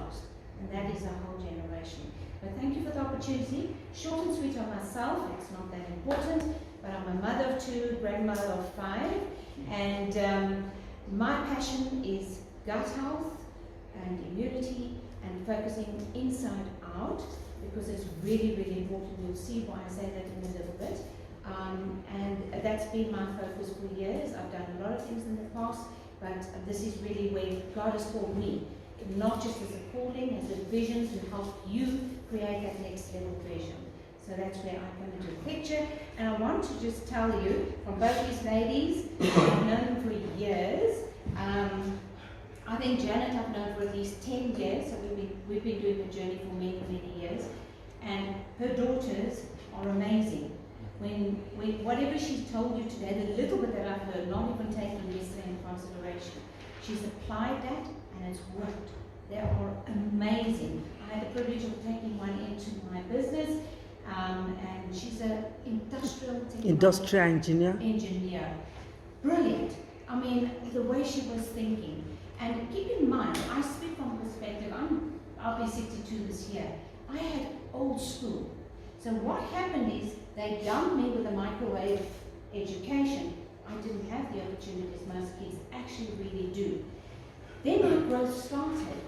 lost. And that is our whole generation. But thank you for the opportunity. Short and sweet on myself, it's not that important, but I'm a mother of 2, grandmother of 5, and my passion is gut health and immunity and focusing inside out, because it's really, really important. You'll see why I say that in a little bit. And that's been my focus for years. I've done a lot of things in the past, but this is really where God has called me, not just as a calling, as a vision to help you create that next level vision. So that's where I come into the picture. And I want to just tell you, from both these ladies, I've known them for years. I think Janet I've known for at least 10 years, so we've been doing the journey for many, many years. And her daughters are amazing. When whatever she's told you today, the little bit that I've heard, not even taking yesterday into consideration, she's applied that and it's worked. They are amazing. I had the privilege of taking one into my business, and she's an industrial engineer. Brilliant. I mean, the way she was thinking. And keep in mind, I speak from perspective, I'll be 62 this year. I had old school. So what happened is, they dumped me with a microwave education. I didn't have the opportunities most kids actually really do. Then my growth started,